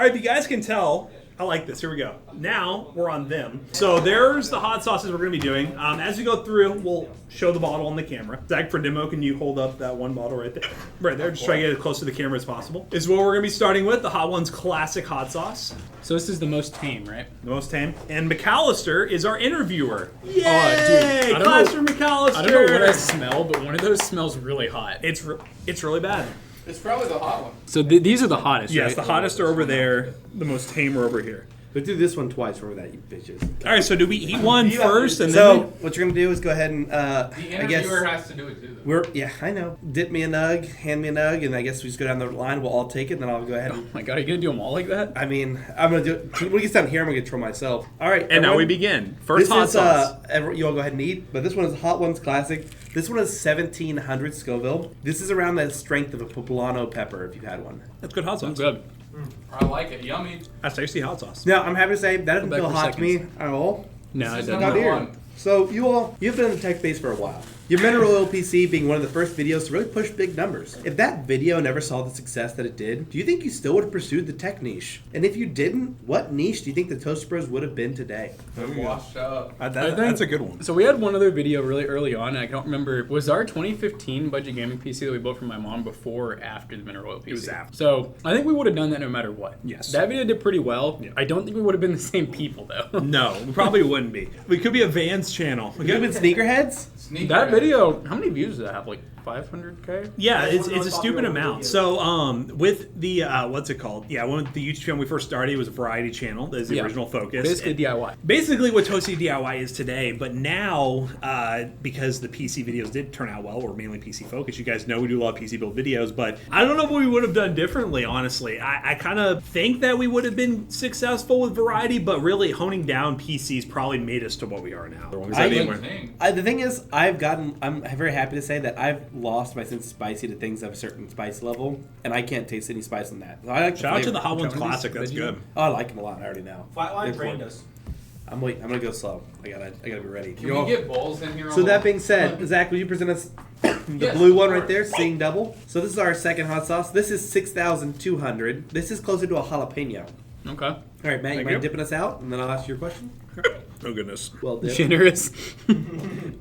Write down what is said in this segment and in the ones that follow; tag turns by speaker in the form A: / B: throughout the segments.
A: All right, if you guys can tell, I like this. Here we go. Now we're on them. So there's the hot sauces we're going to be doing. As we go through, we'll show the bottle on the camera. Zach, for demo, can you hold up that one bottle right there? Right there. Just try to get it as close to the camera as possible. This is what we're going to be starting with, the Hot Ones Classic Hot Sauce.
B: So this is the most tame, right?
A: The most tame. And McAllister is our interviewer. Yay!
B: Dude,
A: Class for McAllister!
B: I don't know what I smell, but one of those smells really hot.
A: It's really bad.
C: It's probably the hot one.
B: So these are the hottest,
A: Yes,
B: right?
A: the hottest are over there. The most tame are over here.
D: But do this one twice. Remember that, you bitches.
A: All right, so do we eat one first and
D: So
A: then?
D: what you're gonna do is go ahead and
C: The interviewer has to do it too.
D: Yeah, I know. Dip me a nug, hand me a nug, and I guess we just go down the line. We'll all take it, and then I'll go ahead.
B: Oh my god, are you gonna do them all like that?
D: I mean, I'm gonna do it. When we get down here, I'm gonna control myself. All right,
A: And now
D: everyone,
A: we begin. First
D: This
A: hot
D: is
A: sauce.
D: you all go ahead and eat. But this one is Hot Ones Classic. This one is 1700 Scoville. This is around the strength of a poblano pepper if you've had one.
A: That's good hot sauce.
B: Good.
C: I like it. Yummy.
A: That's tasty hot sauce.
D: Now, I'm happy to say that doesn't
B: Go back
D: feel
B: for
D: hot to me
B: seconds.
D: at all.
B: No,
C: This
B: it
C: is
B: doesn't.
C: number
D: Not here.
C: one.
D: So you've been in the tech space for a while. Your mineral oil PC being one of the first videos to really push big numbers. If that video never saw the success that it did, do you think you still would have pursued the tech niche? And if you didn't, what niche do you think the ToastyBros would have been today?
C: Washed up.
A: That's a good one.
B: So we had one other video really early on, and I don't remember, was our 2015 budget gaming PC that we bought from my mom before or after the mineral oil PC?
A: It was after.
B: So I think we would have done that no matter what.
A: Yes.
B: That video did pretty well.
A: Yeah.
B: I don't think we would have been the same people though.
A: No, we probably wouldn't be. We could be a Vans channel. We
D: Could have
A: could,
D: been sneakerheads?
C: Sneaker.
B: That video, how many views did that have? Like 500K?
A: yeah,
E: That's
A: it's
E: one of
A: a
E: the most
A: stupid
E: popular
A: amount.
E: videos.
A: So with the what's it called? Yeah, when the YouTube channel we first started, it was a variety channel. That is the
B: Yeah.
A: original focus.
B: Basically
A: And
B: DIY.
A: basically what Toasty DIY is today, but now because the PC videos did turn out well, we're mainly PC focused. You guys know we do a lot of PC build videos, but I don't know what we would have done differently, honestly. I kind of think that we would have been successful with variety, but really honing down PCs probably made us to what we are now.
D: The thing is, I'm very happy to say that I've lost my sense of spicy to things of a certain spice level, and I can't taste any spice in that. I like
A: Shout out to the Hot Ones
B: Which one is
A: Classic. That's
B: this?
A: good.
D: Oh, I like them a lot. I already know.
E: Flatline
D: They're
E: brand
D: fun.
E: us.
D: I'm gonna go slow. I gotta be ready.
C: Can we get bowls in here?
D: So that being said, Zach, will you present us the
C: Yes,
D: blue one
C: of
D: right
C: course.
D: there, seeing double? So this is our second hot sauce. This is 6,200. This is closer to a jalapeno.
B: Okay.
D: All right, Matt, you
A: Thank
D: mind
A: you.
D: dipping us out, and then I'll ask you a question.
A: Oh goodness.
D: Well, dip.
B: Generous.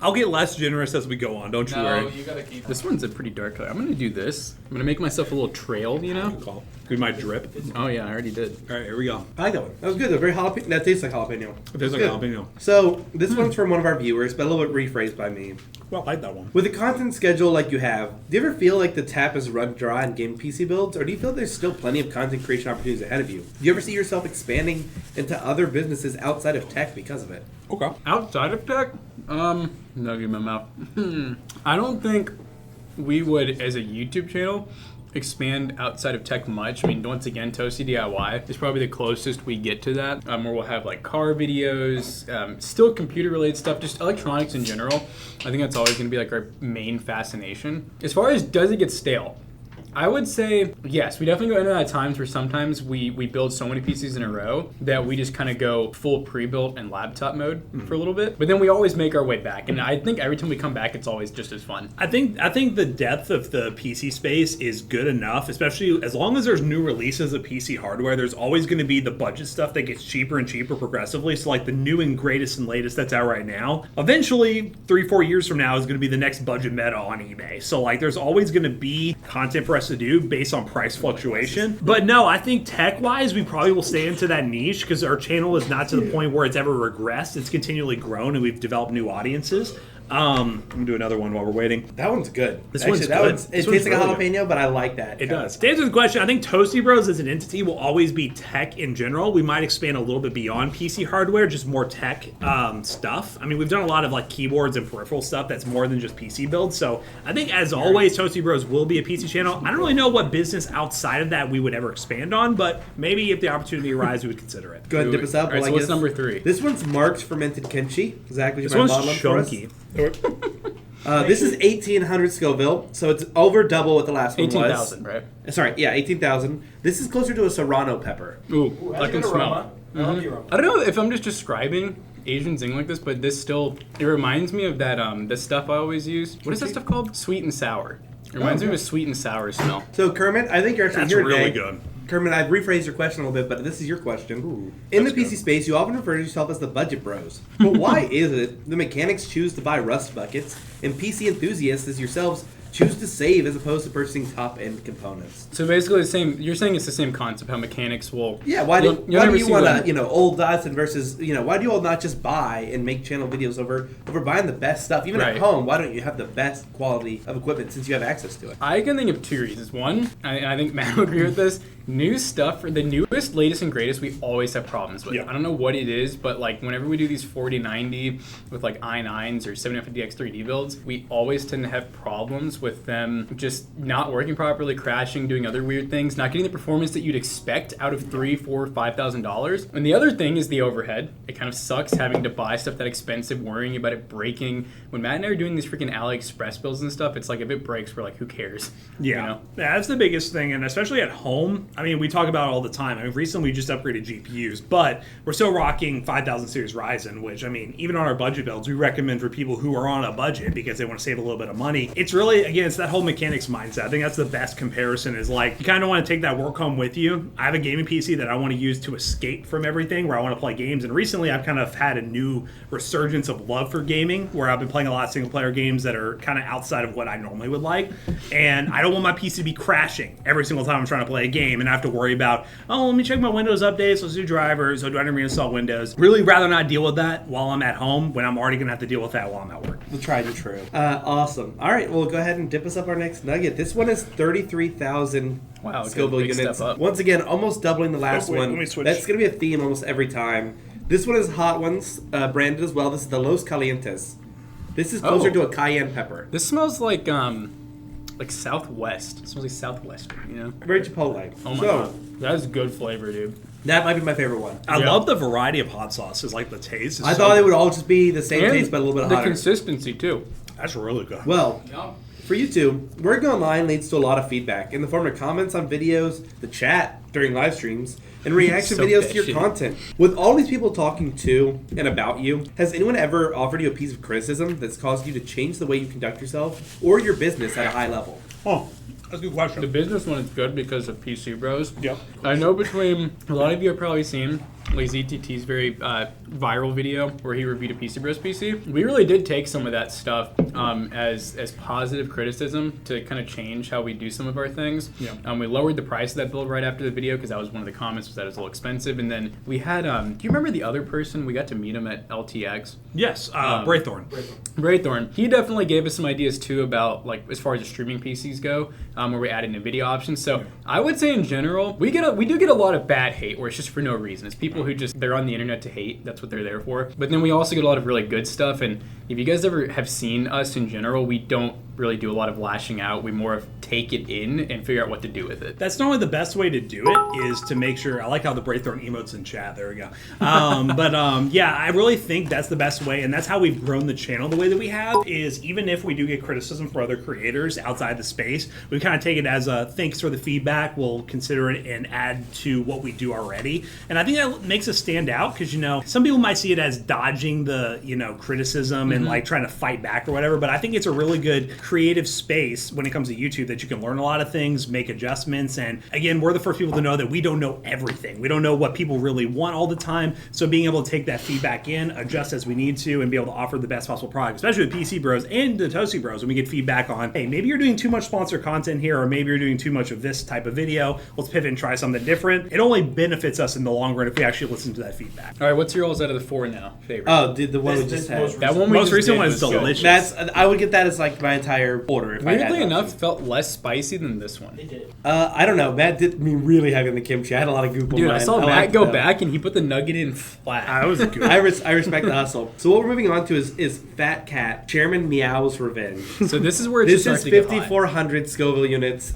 A: I'll get less generous as we go on. Don't you
C: No,
A: worry.
C: you gotta keep
B: This one's a pretty dark color. I'm gonna do this. I'm gonna make myself a little trail, you know?
A: Call. Good, my drip.
B: Oh yeah, I already did.
A: All right, here we go.
D: I like that one. That was good. Though. Very jalapeno. That tastes like jalapeno.
A: It tastes like
D: Good.
A: jalapeno.
D: So this one's from one of our viewers, but a little bit rephrased by me.
A: Well, I like that one.
D: With a content schedule like you have, do you ever feel like the tap is run dry on game PC builds, or do you feel there's still plenty of content creation opportunities ahead of you? Do you ever see yourself expanding into other businesses outside of tech because of it?
A: Okay.
B: Outside of tech, no, give my mouth. I don't think we would, as a YouTube channel, expand outside of tech much. I mean, once again, Toasty DIY is probably the closest we get to that, where we'll have like car videos, still computer-related stuff, just electronics in general. I think that's always going to be like our main fascination. As far as does it get stale? I would say, yes, we definitely go into that times where sometimes we build so many PCs in a row that we just kind of go full pre-built and laptop mode for a little bit. But then we always make our way back. And I think every time we come back, it's always just as fun.
A: I think the depth of the PC space is good enough, especially as long as there's new releases of PC hardware. There's always going to be the budget stuff that gets cheaper and cheaper progressively. So like the new and greatest and latest that's out right now, eventually 3-4 years from now is going to be the next budget meta on eBay. So like there's always going to be content for us to do based on price fluctuation. But no, I think tech-wise, we probably will stay into that niche because our channel is not to the point where it's ever regressed. It's continually grown and we've developed new audiences. I'm gonna do another one while we're waiting.
D: That one's good.
A: This
D: Actually,
A: one's
D: that
A: good.
D: one's,
A: This
D: it
A: one's
D: tastes like a
A: really
D: jalapeno, but I like that.
A: It does. To answer the question, I think ToastyBros as an entity will always be tech in general. We might expand a little bit beyond PC hardware, just more tech stuff. I mean, we've done a lot of like keyboards and peripheral stuff that's more than just PC builds. So I think as always, ToastyBros will be a PC channel. I don't really know what business outside of that we would ever expand on, but maybe if the opportunity arises, we would consider it.
D: Go ahead and dip us up.
B: All right,
D: while
B: so
D: I
B: what's
D: guess-
B: number 3?
D: This one's Mark's fermented kimchi. Zach, would you
A: This
D: mind
A: one's
D: bottling for us?
A: chunky.
D: This is 1,800 Scoville, so it's over double what the last one was.
B: 18,000, right?
D: Sorry, yeah, 18,000. This is closer to a serrano pepper.
B: Ooh,
E: Ooh,
B: I
E: that's a
B: can
E: good
B: smell.
E: aroma. I love the aroma.
B: I don't know if I'm just describing Asian zing like this, but this still, it reminds me of that, the stuff I always use. What is that stuff called? Sweet and sour. It reminds me of a sweet and sour smell.
D: So Kermit, I think you're actually
A: That's
D: here
A: really
D: today.
A: good.
D: Kermit, I've rephrased your question a little bit, but this is your question. In the PC space, you often refer to yourself as the budget bros. But why is it the mechanics choose to buy rust buckets and PC enthusiasts as yourselves choose to save as opposed to purchasing top-end components?
B: So basically the same, you're saying it's the same concept, how mechanics will...
D: Yeah, why do you want to, old Dyson versus, why do you all not just buy and make channel videos over buying the best stuff? Even at home, why don't you have the best quality of equipment since you have access to it?
B: I can think of two reasons. One, and I think Matt would agree with this, new stuff, the newest, latest, and greatest, we always have problems with. Yeah. I don't know what it is, but like whenever we do these 4090 with like i9s or 750X 3D builds, we always tend to have problems with them just not working properly, crashing, doing other weird things, not getting the performance that you'd expect out of $3,000, $4,000, $5,000. And the other thing is the overhead. It kind of sucks having to buy stuff that expensive, worrying about it breaking. When Matt and I are doing these freaking AliExpress builds and stuff, it's like if it breaks, we're like, who cares?
A: Yeah, yeah, that's the biggest thing, and especially at home. I mean, we talk about it all the time. I mean, recently we just upgraded GPUs, but we're still rocking 5000 series Ryzen, which, I mean, even on our budget builds, we recommend for people who are on a budget because they want to save a little bit of money. It's really, again, it's that whole mechanics mindset. I think that's the best comparison is like, you kind of want to take that work home with you. I have a gaming PC that I want to use to escape from everything, where I want to play games, and recently I've kind of had a new resurgence of love for gaming, where I've been playing a lot of single player games that are kind of outside of what I normally would like, and I don't want my PC to be crashing every single time I'm trying to play a game and I have to worry about, oh, let me check my Windows updates, let's do drivers, or do I need to reinstall Windows? Really rather not deal with that while I'm at home when I'm already going to have to deal with that while I'm at work.
D: The tried and true. Awesome. All right, well, go ahead and dip us up our next nugget. This one is 33,000 Scoville units. Once again, almost doubling the last one.
A: Let me switch.
D: That's going to be a theme almost every time. This one is Hot Ones branded as well. This is the Los Calientes. This is closer to a cayenne pepper.
B: This smells like Southwest. It smells like Southwestern,
D: Very Chipotle.
B: Oh my god. That is good flavor, dude.
D: That might be my favorite one.
A: I love the variety of hot sauces, like the taste.
D: I thought they would all just be the same taste, but a little bit hotter.
B: The consistency, too.
A: That's really good.
D: Well, for you two, working online leads to a lot of feedback in the form of comments on videos, the chat during live streams, and reaction videos to your content. With all these people talking to and about you, has anyone ever offered you a piece of criticism that's caused you to change the way you conduct yourself or your business at a high level?
A: Oh, that's a good question.
B: The business one is good because of PC Bros.
A: Yep.
B: I know between, a lot of you have probably seen like ZTT's very viral video where he reviewed a PC Bros PC. We really did take some of that stuff as positive criticism to kind of change how we do some of our things. Yeah. We lowered the price of that build right after the video because that was one of the comments, was that it was a little expensive. And then we had, do you remember the other person? We got to meet him at LTX.
A: Yes, Braythorn.
B: Braythorn. He definitely gave us some ideas too about, like, as far as the streaming PCs go, where we added in video options. So I would say in general, we do get a lot of bad hate where it's just for no reason. It's people who just, they're on the internet to hate. That's what they're there for. But then we also get a lot of really good stuff. And if you guys ever have seen us in general, we don't really do a lot of lashing out. We more of take it in and figure out what to do with it.
A: That's normally the best way to do it is to make sure, I like how the Braythorn emotes in chat, there we go. Yeah, I really think that's the best way, and that's how we've grown the channel the way that we have, is even if we do get criticism for other creators outside the space, we kind of take it as a thanks for the feedback, we'll consider it and add to what we do already. And I think that makes us stand out because, some people might see it as dodging the, criticism and like trying to fight back or whatever, but I think it's a really good creative space when it comes to YouTube that you can learn a lot of things, make adjustments, and again, we're the first people to know that we don't know everything. We don't know what people really want all the time, so being able to take that feedback in, adjust as we need to, and be able to offer the best possible product, especially with PC Bros and the ToastyBros, when we get feedback on, hey, maybe you're doing too much sponsored content here, or maybe you're doing too much of this type of video, let's pivot and try something different. It only benefits us in the long run if we actually listen to that feedback.
B: All right, what's your all's out of the 4 now? Favorite?
D: Oh, dude, the one we just had.
B: That one
A: most recent one is delicious.
D: I would get that as like my entire order. If
B: Weirdly enough, felt less spicy than this one.
E: It did.
D: I don't know. Matt did me really heavy in the kimchi. I had a lot of goop on
B: Dude,
D: mine.
B: I saw Matt go back and he put the nugget in flat.
A: That was good.
D: I respect the hustle. So what we're moving on to is Fat Cat, Chairman Meow's Revenge.
B: So this is where it
D: this
B: starts
D: is
B: to get hot.
D: 5,400 Scoville units.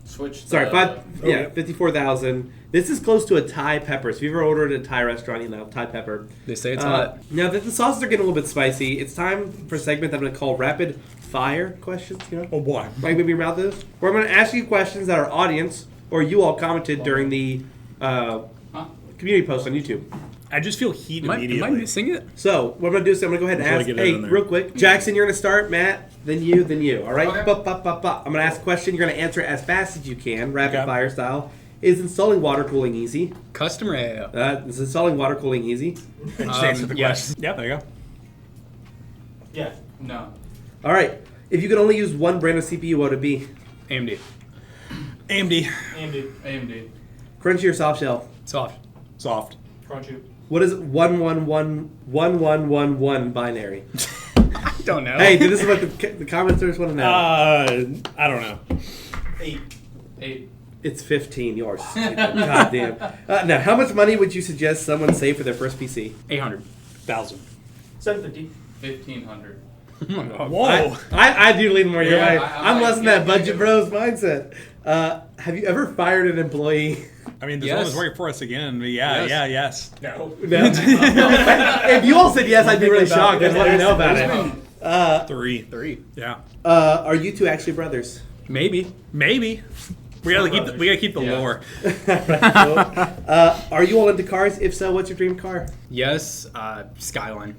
C: Switch.
D: Sorry, 54,000. This is close to a Thai pepper. So if you've ever ordered at a Thai restaurant, Thai pepper.
B: They say it's hot.
D: Now that the sauces are getting a little bit spicy, it's time for a segment that I'm going to call Rapid Fire Questions.
A: Oh boy.
D: Like maybe your mouth is? Where I'm going to ask you questions that our audience or you all commented during the community post on YouTube.
A: I just feel heat immediately.
B: Am I missing it?
D: So what I'm going to do is I'm going to go ahead and ask, hey, real quick, Jackson, you're going to start, Matt, then you, all right?
C: Okay.
D: I'm going to ask a question, you're going to answer it as fast as you can, rapid fire style. Is installing water cooling easy?
B: Customer AO.
D: Is installing water cooling easy?
A: Just answer the
B: yes.
A: question. Yeah, there you go.
E: Yeah.
C: No.
D: All right. If you could only use one brand of CPU, what would it be?
B: AMD.
A: AMD.
C: AMD.
D: Crunchy or soft shell?
B: Soft.
A: Soft.
E: Crunchy.
D: What is 111111 binary?
B: I don't know.
D: Hey, this is what the commenters want to know.
A: I don't know.
E: 8.
C: 8.
D: It's 15. Yours. God damn. Now, how much money would you suggest someone save for their first PC?
B: 800.
A: 1,000.
E: 750.
C: 1,500.
A: Whoa.
D: I do lean more your
C: Yeah,
D: way.
C: I'm
D: I'm
C: like,
D: less in that
C: yeah,
D: budget
C: yeah.
D: bros mindset. Have you ever fired an employee?
A: I mean, this
B: Yes.
A: one is working for us again. But yeah,
B: Yes.
A: yes.
E: No.
D: No. If you all said yes, I'd be really shocked. Just let me know about it.
A: 3. Yeah.
D: Are you two actually brothers?
B: Maybe.
A: Maybe. We gotta keep the
C: Yeah.
A: lore.
D: Are you all into cars? If so, what's your dream car?
B: Yes. Skyline.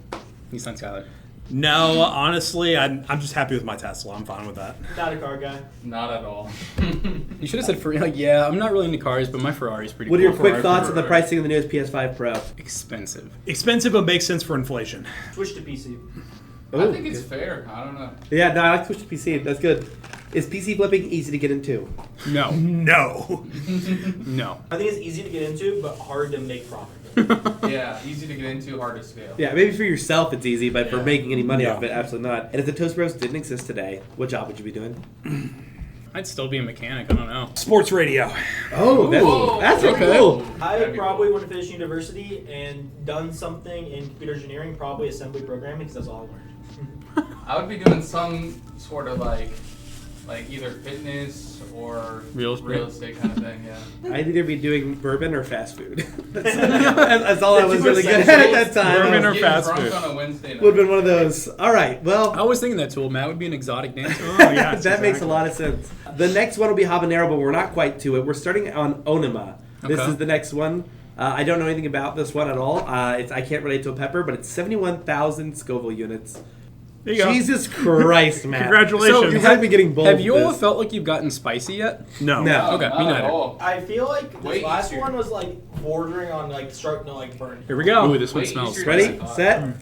B: Nissan Skyline.
A: No, honestly, I'm just happy with my Tesla. I'm fine with that.
E: Not a car guy.
C: Not at all.
B: You should have said Ferrari. Like, yeah, I'm not really into cars, but my Ferrari's pretty
D: What are
B: cool.
D: your quick
C: Ferrari,
D: thoughts on the
C: Ferrari.
D: pricing of the newest PS5 Pro?
B: Expensive.
A: Expensive, but makes sense for inflation.
E: Switch to PC.
C: I think it's fair. I don't know.
D: Yeah, no, I like Switch to PC. That's good. Is PC flipping easy to get into?
B: No.
A: No.
B: No.
E: I think it's easy to get into, but hard to make profit.
C: Yeah, easy to get into, hard to scale.
D: Yeah, maybe for yourself it's easy, but for
E: Yeah.
D: making any money
A: Yeah.
D: off of it, absolutely not. And if the Toast Bros didn't exist today, what job would you be doing?
B: I'd still be a mechanic. I don't know.
A: Sports radio.
D: Oh,
C: Whoa.
D: that's
B: Okay.
D: cool.
E: I
C: That'd be
E: probably
C: cool.
E: would have finished university and done something in computer engineering, probably assembly programming, because that's all I learned.
C: I would be doing some sort of like either fitness or
B: Real estate?
C: kind of thing. Yeah.
D: I'd either be doing bourbon or fast food. that's all I was
E: The two
D: really good at that
E: essentials.
D: time.
A: Bourbon or
C: Getting
A: fast
C: drunk
A: food.
C: on a Wednesday night.
D: Would have been one of those. All right,
B: I
D: well,
B: was thinking that tool. Matt would be an exotic dancer.
A: Oh, yes,
D: that makes a
A: exactly.
D: lot of sense. The next one will be habanero, but we're not quite to it. We're starting on Onima. This
B: Okay.
D: is the next one. I don't know anything about this one at all. I can't relate to a pepper, but it's 71,000 Scoville units.
A: There you go.
D: Jesus Christ, Matt.
A: Congratulations.
D: You might be getting bold.
B: Have you
D: with
B: all
D: this.
B: felt like you've gotten spicy yet?
A: No.
D: No.
B: Okay,
C: not
B: me
C: at
B: neither.
C: all.
E: I feel like this
C: Way
E: last
C: easier.
E: one was like bordering on like starting to like burn.
A: Here we go.
B: Ooh, this one
C: Wait,
B: smells.
C: Easter-
D: Ready, set.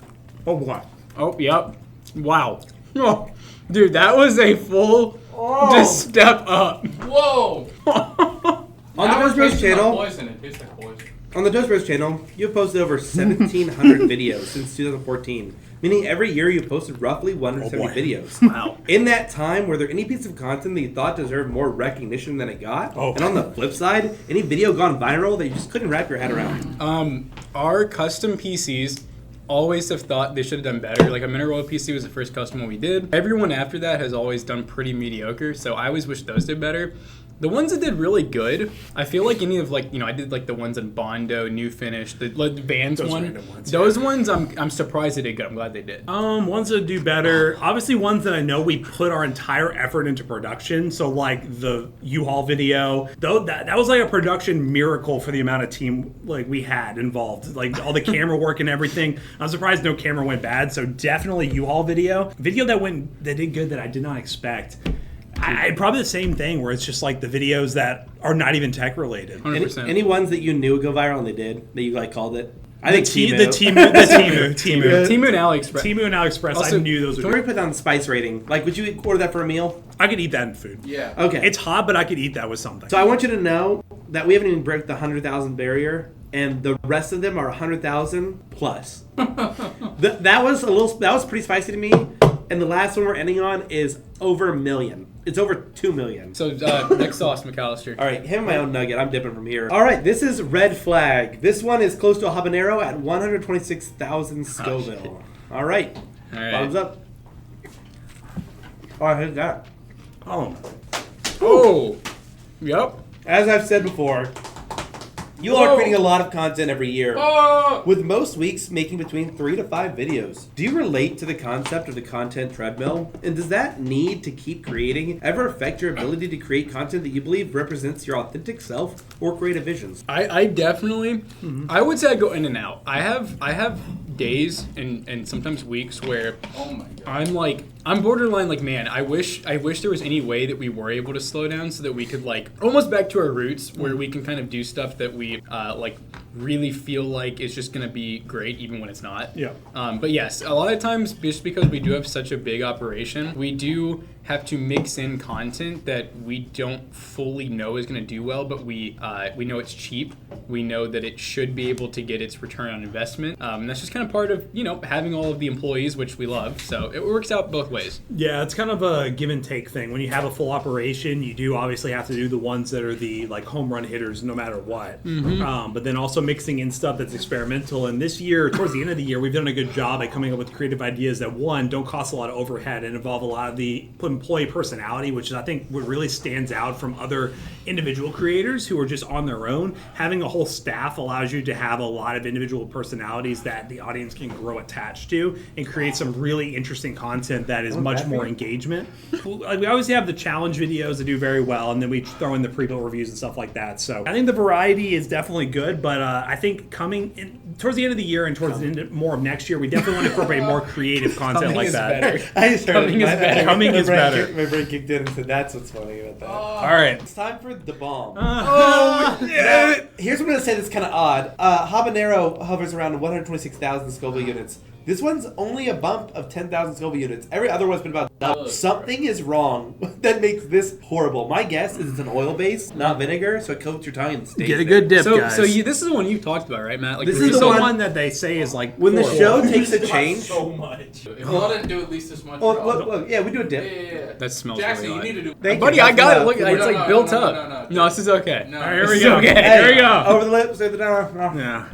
A: Oh, what?
B: Oh, yep. Wow. Oh, dude, that was a full just step up.
C: Whoa!
D: On the Toast Bros channel,
C: Poison. It tastes like poison.
D: on the Toast Bros channel, you've posted over 1,700 videos since 2014, meaning every year you've posted roughly 170
A: Oh, boy.
D: videos.
B: Wow.
D: In that time, were there any pieces of content that you thought deserved more recognition than it got?
A: Oh.
D: And on the flip side, any video gone viral that you just couldn't wrap your head around?
B: Our custom PCs always have thought they should have done better. Like a Mineral PC was the first custom one we did. Everyone after that has always done pretty mediocre, so I always wish those did better. The ones that did really good, I feel like any of like, I did like the ones in Bondo, New Finish, the Vans
A: Those
B: one.
A: random ones,
B: Those ones I'm surprised they did good. I'm glad they did.
A: Ones that do better. Obviously, ones that I know we put our entire effort into production. So, like the U-Haul video, though that was like a production miracle for the amount of team like we had involved, like all the camera work and everything. I'm surprised no camera went bad. So definitely U-Haul video that did good that I did not expect. I probably the same thing where it's just like the videos that are not even tech related.
B: 100%.
D: Any ones that you knew would go viral and they did, that you like called it? I think
A: the
D: Temu.
A: Timu.
B: Timu and AliExpress.
A: Timu and AliExpress,
B: Also,
A: I knew those
D: So
A: would
D: where
A: be.
D: do we put that on the spice rating? Like, would you order that for a meal?
A: I could eat that in food.
C: Yeah.
D: Okay.
A: It's hot, but I could eat that with something.
D: So I want you to know that we haven't even broke the 100,000 barrier, and the rest of them are 100,000 plus. That was pretty spicy to me. And the last one we're ending on is over 1 million. It's over 2 million.
B: So next sauce, McAllister.
D: All right, hit my own nugget. I'm dipping from here. All right, this is red flag. This one is close to a habanero at 126,000 Scoville. All right,
B: All right.
D: bottoms up. Oh, I heard that.
A: Oh.
B: Oh. Yep.
D: As I've said before, you all are creating a lot of content every year.
C: Oh!
D: With most weeks making between 3 to 5 videos. Do you relate to the concept of the content treadmill? And does that need to keep creating ever affect your ability to create content that you believe represents your authentic self or creative visions?
B: I definitely, I would say I go in and out. I have days and sometimes weeks where
C: Oh my god.
B: I'm borderline like, man, I wish there was any way that we were able to slow down so that we could like almost back to our roots where we can kind of do stuff that we like really feel like is just gonna be great even when it's not.
A: Yeah.
B: But yes, a lot of times just because we do have such a big operation, we do have to mix in content that we don't fully know is going to do well, but we know it's cheap. We know that it should be able to get its return on investment. And that's just kind of part of, having all of the employees, which we love. So it works out both ways.
A: Yeah, it's kind of a give and take thing. When you have a full operation, you do obviously have to do the ones that are the like home run hitters no matter what. But then also mixing in stuff that's experimental. And this year, towards the end of the year, we've done a good job at coming up with creative ideas that, one, don't cost a lot of overhead and involve a lot of the employee personality, which is, I think, what really stands out from other individual creators who are just on their own. Having a whole staff allows you to have a lot of individual personalities that the audience can grow attached to and create some really interesting content that is much more engagement. We obviously have the challenge videos that do very well, and then we throw in the pre-built reviews and stuff like that. So I think the variety is definitely good, but I think coming in, towards the end of the year and towards the end more of next year, we definitely want to incorporate more creative content like that.
D: I just heard
B: Coming is better.
A: Coming is better.
D: My brain kicked in and said, "That's what's funny about that."
A: All right.
D: It's time for the bomb.
A: Yeah.
D: Here's what I'm gonna say that's kind of odd. Habanero hovers around 126,000 Scoville units. This one's only a bump of 10,000 Scoville units. Every other one's been about double. Something is wrong that makes this horrible. My guess is it's an oil base, not vinegar, so it coats your tongue and stays
A: Get a
D: there.
A: good dip,
B: So,
A: guys.
B: this is the one you've talked about, right, Matt? Like,
D: This
B: where
D: is
B: you
D: the
B: said-
D: one
A: that they say is like
D: When the
A: horrible.
D: show takes a change.
E: So much.
C: If y'all didn't do at least this much.
D: Oh,
C: y'all-
D: look, yeah, we do a
C: Yeah,
D: dip.
C: yeah, yeah.
B: That smells
C: Jackson,
B: really
C: you
B: hot.
C: need to do.
D: Thank
B: Buddy,
D: you.
B: I got it.
D: That's
B: Look,
D: enough.
B: it's like
C: No,
B: built
C: no,
B: up.
C: no.
B: No, this is okay.
C: No.
A: Here we
B: This
A: go.
B: is okay.
A: Here we go.
D: Over the lips, over the down.
A: Yeah.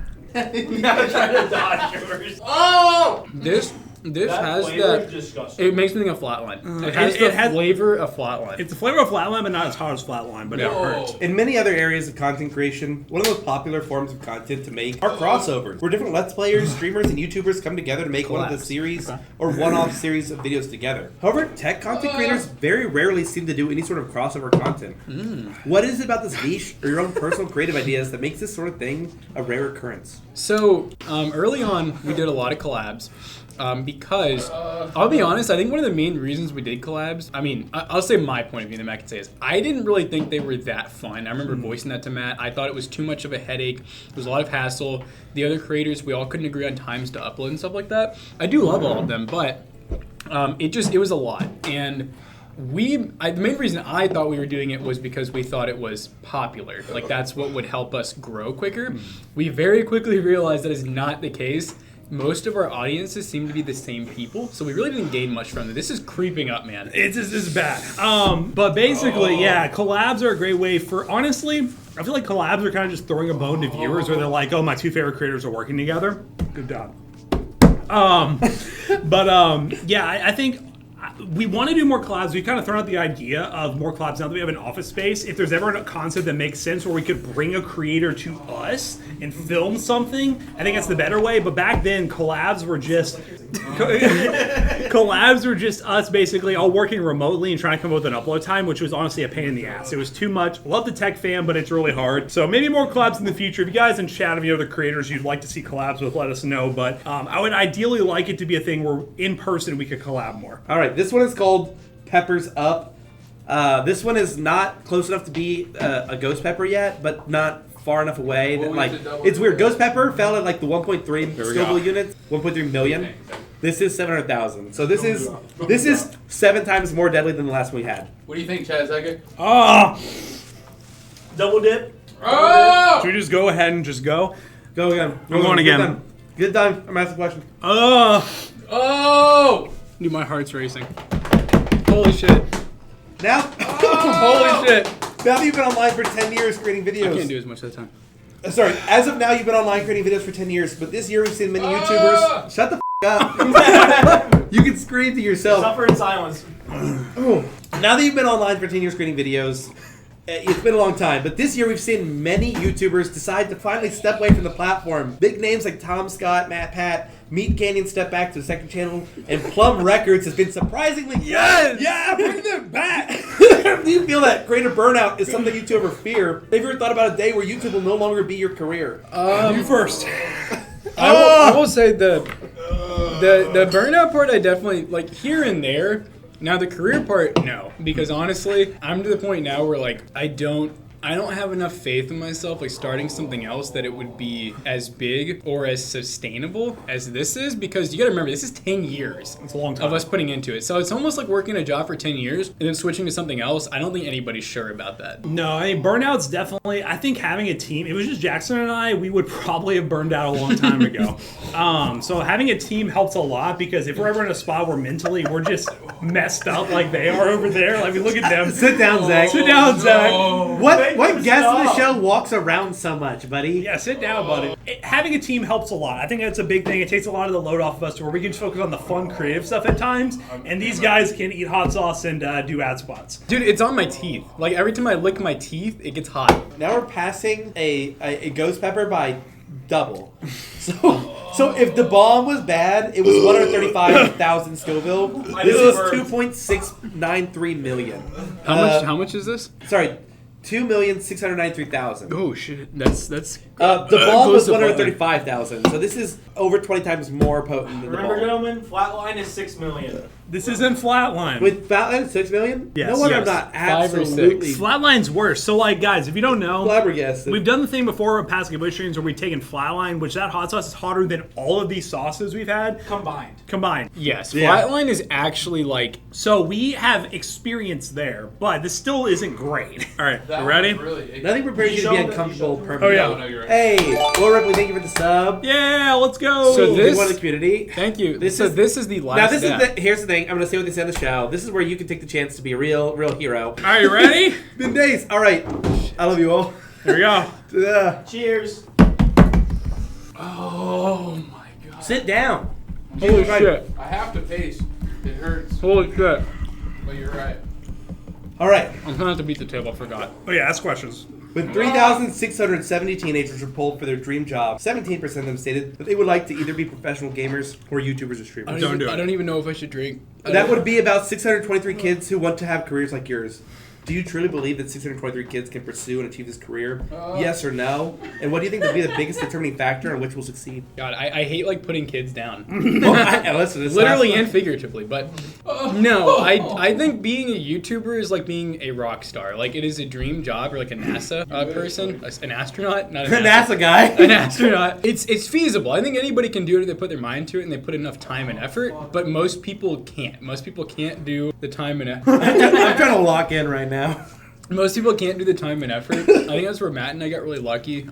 E: You gotta try to dodge yours.
C: Oh!
B: This
E: That
B: has
E: flavor
B: that.
E: is disgusting.
B: It makes me think of flatline. It has the flavor of flatline.
A: It's the flavor of flatline, but not as hot as flatline, but it hurts.
C: Whoa.
D: In many other areas of content creation, one of the most popular forms of content to make are crossovers, where different Let's Players, streamers, and YouTubers come together to make one of the
B: Collabs.
D: series or one-off series of videos together. However, tech content creators very rarely seem to do any sort of crossover content. What is it about this niche or your own personal creative ideas that makes this sort of thing a rare occurrence?
B: So early on, we did a lot of collabs. Because, I'll be honest, I think one of the main reasons we did collabs, I mean, I'll say my point of view, and then Matt can say is, I didn't really think they were that fun. I remember voicing that to Matt. I thought it was too much of a headache. It was a lot of hassle. The other creators, we all couldn't agree on times to upload and stuff like that. I do love all of them, but it was a lot. And the main reason I thought we were doing it was because we thought it was popular. Like, that's what would help us grow quicker. We very quickly realized that is not the case. Most of our audiences seem to be the same people, so we really didn't gain much from it. This is creeping up, man.
A: This is bad. But basically, yeah, collabs are a great way for, honestly, I feel like collabs are kind of just throwing a bone to viewers where they're like, oh, my two favorite creators are working together. Good job. Yeah, I think we want to do more collabs. We've kind of thrown out the idea of more collabs now that we have an office space. If there's ever a concept that makes sense where we could bring a creator to us and film something, I think that's the better way. But back then, collabs were just us basically all working remotely and trying to come up with an upload time, which was honestly a pain in the ass. It was too much. Love the tech fan, but it's really hard. So maybe more collabs in the future. If you guys in chat have any other creators you'd like to see collabs with, let us know. But I would ideally like it to be a thing where in person we could collab more.
D: All right, this one is called Peppers Up. This one is not close enough to be a ghost pepper yet, but not far enough away that, like, it's weird. Ghost pepper fell at like the 1.3 Scoville units, 1.3 million. This is 700,000. So this is 7 times more deadly than the last one we had.
C: What do you think, Chaz Egger?
E: Double dip.
C: Oh!
A: Should we just go ahead and just go?
D: Go again.
A: I'm going again.
D: Good time. I'm asking a question.
C: Oh!
B: Dude, my heart's racing. Holy shit.
D: Now,
B: Holy shit.
D: now that you've been online for 10 years creating videos.
B: I can't do as much of the time.
D: Sorry, as of now, you've been online creating videos for 10 years, but this year we've seen many YouTubers. Shut the up. You can scream to yourself.
E: Suffer in silence.
D: Now that you've been online for 10 years creating videos, it's been a long time, but this year we've seen many YouTubers decide to finally step away from the platform. Big names like Tom Scott, Matt Pat, Meat Canyon step back to the second channel, and Plum Records has been surprisingly yeah, bring them back. Do you feel that creator burnout is something you two ever fear? Have you ever thought about a day where YouTube will no longer be your career?
A: You first.
B: I will say the The burnout part, I definitely like here and there. Now the career part, no, because honestly, I'm to the point now where like I don't have enough faith in myself, like starting something else that it would be as big or as sustainable as this is, because you gotta remember, this is 10 years
A: It's a long time.
B: of us putting into it. So it's almost like working a job for 10 years and then switching to something else. I don't think anybody's sure about that.
A: No, I mean, burnout's definitely, I think having a team, if it was just Jackson and I, we would probably have burned out a long time ago. So having a team helps a lot, because if we're ever in a spot where mentally we're just messed up like they are over there, like we look at them.
D: Sit down, Zach.
A: Sit down, Zach.
D: What guest of the show walks around so much, buddy?
A: Yeah, sit down, buddy. Having a team helps a lot. I think that's a big thing. It takes a lot of the load off of us to where we can just focus on the fun, creative stuff at times, and these guys can eat hot sauce and do ad spots.
B: Dude, it's on my teeth. Like every time I lick my teeth, it gets hot.
D: Now we're passing a ghost pepper by double. So if the bomb was bad, it was 135,000 Scoville. This is 2.693 million.
B: How much is this?
D: Sorry, 2,693,000.
B: Oh shit, that's
D: The bomb was
B: close to
D: 135,000. So this is over 20 times more potent than the
E: Remember,
D: bomb.
E: gentlemen, flatline is 6 million.
A: This isn't Flatline.
D: With Flatline 6 million?
A: Yes.
D: No wonder
A: Yes.
D: I'm not
B: 5 or 6.
D: absolutely
A: Flatline's worse. So, like, guys, if you don't know,
D: flabbergasted.
A: we've done the thing before with past giveaway streams where we've taken Flatline, which that hot sauce is hotter than all of these sauces we've had
E: Combined.
B: yes.
D: Yeah.
B: Flatline is actually like
A: So we have experience there, but this still isn't great. All right,
C: That
A: you ready?
C: was Really,
D: Nothing prepares you to be
E: You showed
D: uncomfortable
E: them.
D: permanently.
A: Oh, yeah.
C: No, you're right.
D: Hey, Will Ripley, thank you for the sub.
A: Yeah, let's go.
B: So
D: Big
B: this-
D: one in the community.
B: thank you.
D: This
B: This is the last
D: Now this
B: step.
D: is the here's the thing. I'm gonna say what they said in the show. This is where you can take the chance to be a real hero.
A: All right, you ready?
D: Been days. All right. I love you all.
A: Here we go.
E: Cheers.
B: Oh my god.
D: Sit down.
B: Holy
D: Right.
B: shit.
C: I have to taste. It hurts,
B: Holy shit.
C: but you're right.
D: All right.
B: I'm gonna have to beat the table, I forgot.
A: Oh yeah, ask questions.
D: When 3,670 teenagers were polled for their dream job, 17% of them stated that they would like to either be professional gamers or YouTubers or streamers.
A: Don't do it.
B: I don't even know if I should drink.
D: That would be about 623 kids who want to have careers like yours. Do you truly believe that 623 kids can pursue and achieve this career? Yes or no? And what do you think will be the biggest determining factor on which will succeed?
B: God, I hate like putting kids down.
D: Listen, this
B: Literally
D: last
B: and figuratively, but no, I think being a YouTuber is like being a rock star. Like it is a dream job, or like a NASA person, an astronaut, not a
D: one- NASA guy.
B: an astronaut. It's feasible. I think anybody can do it if they put their mind to it and they put enough time and effort. But most people can't. Most people can't do the time and effort.
D: I'm trying to lock in right now.
B: Most people can't do the time and effort. I think that's where Matt and I got really lucky.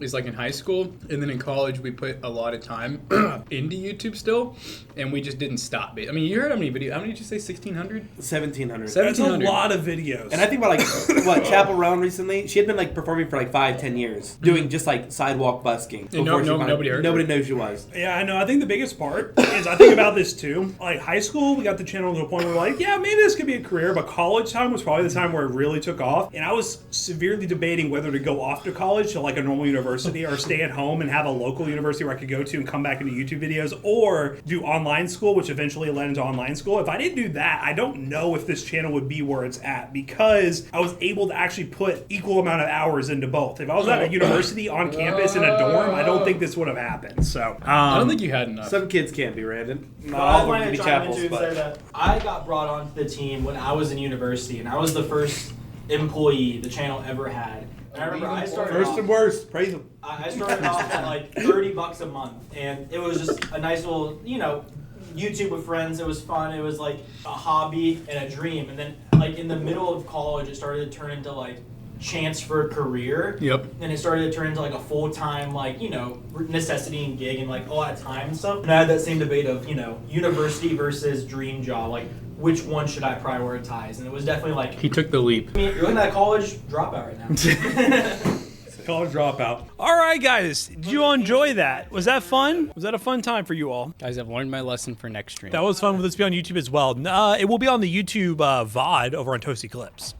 B: Is like in high school, and then in college we put a lot of time into YouTube still, and we just didn't stop it. I mean, you heard how many videos? How many did you say? 1,600?
D: 1,700.
A: That's a
B: 1,700.
A: lot of videos.
D: And I think about like Chapel Roan recently. She had been like performing for like 5-10 years, doing just like sidewalk busking.
B: And
D: before she
B: nobody heard her.
D: Nobody knows she was.
A: Yeah, I know. I think the biggest part is I think about this too. Like high school, we got the channel to a point where we're like, yeah, maybe this could be a career. But college time was probably the time where it really took off. And I was severely debating whether to go off to college to like a normal university or stay at home and have a local university where I could go to and come back into YouTube videos, or do online school, which eventually led into online school. If I didn't do that, I don't know if this channel would be where it's at, because I was able to actually put equal amount of hours into both. If I was at a university on campus in a dorm, I don't think this would have happened. So
B: I don't think you had enough.
D: Some kids can't be Brandon. Not
E: But
D: all
E: I
D: of them
E: wanted
D: can
E: to
D: be
E: chime
D: Chapels,
E: into and say
D: but
E: that I got brought onto the team when I was in university, and I was the first employee the channel ever had. And I remember I started
D: first
E: off,
D: and worst. Praise them.
E: I started off at like $30 a month, and it was just a nice little, YouTube with friends. It was fun. It was like a hobby and a dream. And then like in the middle of college, it started to turn into like chance for a career.
B: Yep.
E: And it started to turn into like a full-time, like, necessity and gig and like a lot of time and stuff. And I had that same debate of, university versus dream job. Like, which one should I prioritize? And it was definitely like,
B: He took the leap.
E: I mean, you're looking at a college dropout right now.
A: college dropout. All right, guys. Did you all enjoy that? Was that fun? Was that a fun time for you all?
B: Guys, I've learned my lesson for next stream.
A: That was fun. Will this be on YouTube as well? It will be on the YouTube VOD over on Toasty Clips.